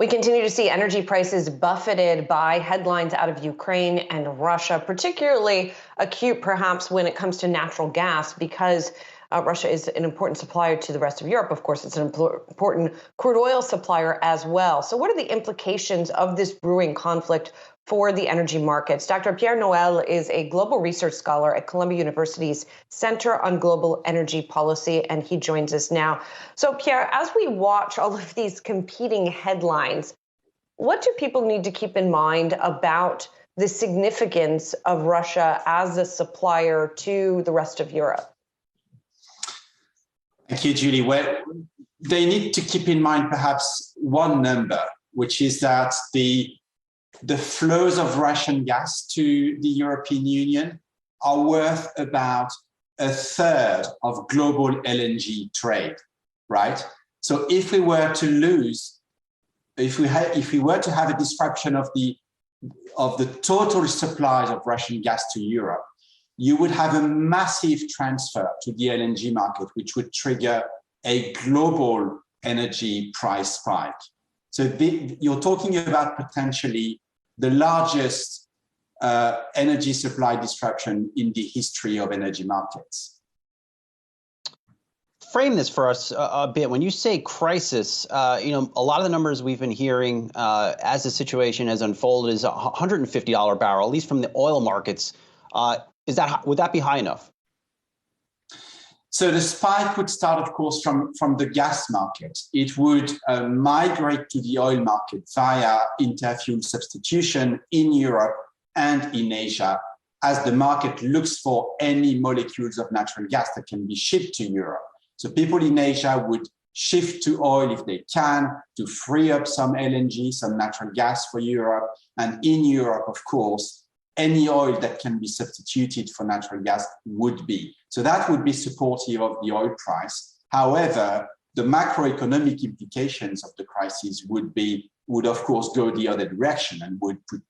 We continue to see energy prices buffeted by headlines out of Ukraine and Russia, particularly acute perhaps when it comes to natural gas, because Russia is an important supplier to the rest of Europe. Of course, it's an important crude oil supplier as well. So what are the implications of this brewing conflict for the energy markets? Dr. Pierre Noël is a global research scholar at Columbia University's Center on Global Energy Policy, and he joins us now. So, Pierre, as we watch all of these competing headlines, what do people need to keep in mind about the significance of Russia as a supplier to the rest of Europe? Thank you, Julie. Well, they need to keep in mind perhaps one number, which is that the flows of Russian gas to the European Union are worth about a third of global LNG trade, right? So if we were to lose, if we were to have a disruption of the total supplies of Russian gas to Europe, you would have a massive transfer to the LNG market, which would trigger a global energy price spike. So you're talking about potentially the largest energy supply disruption in the history of energy markets. Frame this for us a bit. When you say crisis, a lot of the numbers we've been hearing as the situation has unfolded is $150 barrel, at least from the oil markets. Would that be high enough? So the spike would start, of course, from the gas market. It would migrate to the oil market via interfuel substitution in Europe and in Asia, as the market looks for any molecules of natural gas that can be shipped to Europe. So people in Asia would shift to oil if they can to free up some LNG, some natural gas for Europe. And in Europe, of course, any oil that can be substituted for natural gas would be. So that would be supportive of the oil price. However, the macroeconomic implications of the crisis would of course go the other direction and would put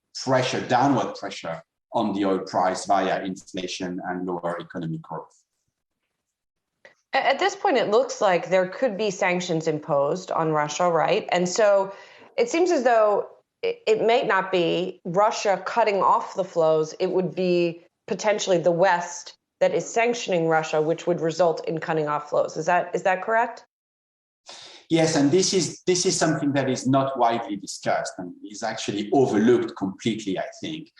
downward pressure on the oil price via inflation and lower economic growth. At this point, it looks like there could be sanctions imposed on Russia, right? And so it seems as though it may not be Russia cutting off the flows. It would be potentially the West that is sanctioning Russia, which would result in cutting off flows. Is that correct? Yes, and this is something that is not widely discussed and is actually overlooked completely, I think.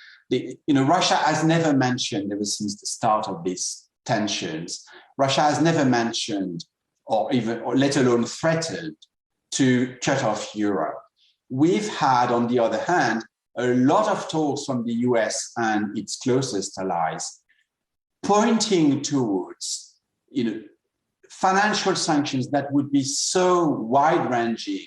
Russia has never mentioned, ever since the start of these tensions, Russia has never mentioned or let alone threatened to cut off Europe. We've had, on the other hand, a lot of talks from the US and its closest allies pointing towards financial sanctions that would be so wide-ranging,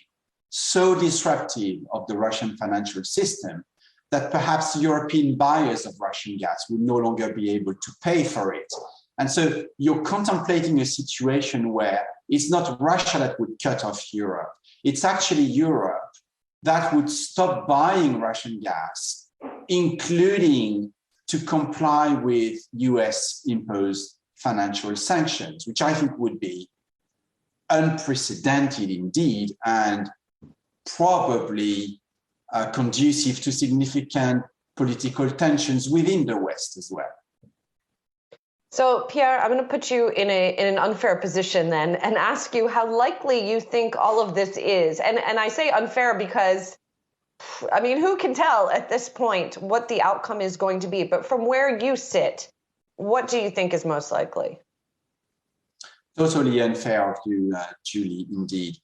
so disruptive of the Russian financial system that perhaps European buyers of Russian gas would no longer be able to pay for it. And so you're contemplating a situation where it's not Russia that would cut off Europe, it's actually Europe that would stop buying Russian gas, including to comply with US imposed financial sanctions, which I think would be unprecedented indeed and probably conducive to significant political tensions within the West as well. So, Pierre, I'm going to put you in an unfair position then and ask you how likely you think all of this is. And I say unfair because, I mean, who can tell at this point what the outcome is going to be? But from where you sit, what do you think is most likely? Totally unfair of you, Julie, indeed.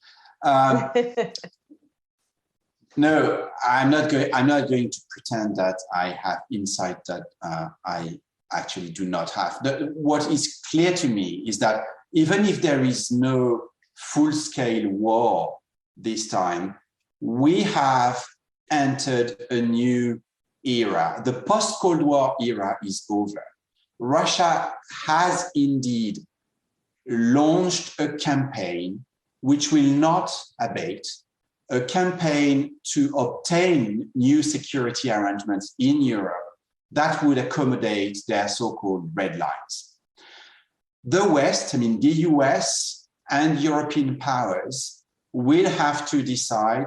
No, I'm not going to pretend that I have insight that I actually do not have. What is clear to me is that even if there is no full-scale war this time, we have entered a new era. The post-Cold War era is over. Russia has indeed launched a campaign which will not abate, a campaign to obtain new security arrangements in Europe that would accommodate their so-called red lines. The West, the US and European powers will have to decide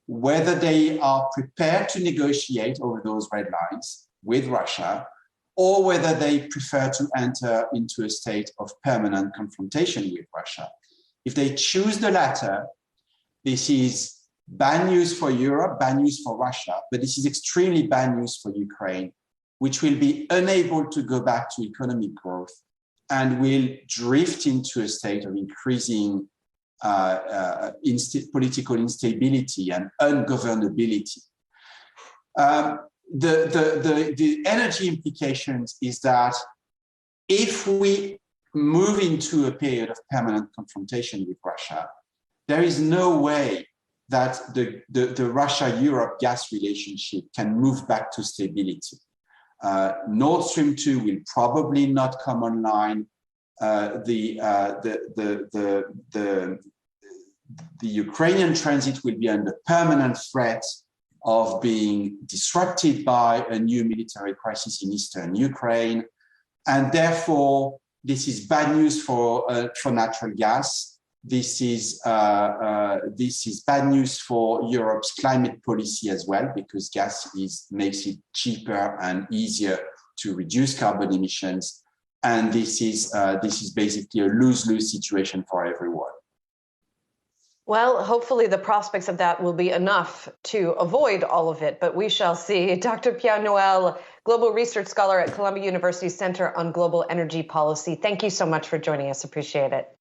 whether they are prepared to negotiate over those red lines with Russia, or whether they prefer to enter into a state of permanent confrontation with Russia. If they choose the latter, this is bad news for Europe, bad news for Russia, but this is extremely bad news for Ukraine, which will be unable to go back to economic growth and will drift into a state of increasing political instability and ungovernability. The energy implications is that if we move into a period of permanent confrontation with Russia, there is no way that the Russia-Europe gas relationship can move back to stability. Nord Stream 2 will probably not come online. The Ukrainian transit will be under permanent threat of being disrupted by a new military crisis in eastern Ukraine. And therefore, this is bad news for natural gas. This is bad news for Europe's climate policy as well, because gas makes it cheaper and easier to reduce carbon emissions. And this is basically a lose-lose situation for everyone. Well, hopefully the prospects of that will be enough to avoid all of it, but we shall see. Dr. Pierre Noël, Global Research Scholar at Columbia University Center on Global Energy Policy, thank you so much for joining us. Appreciate it.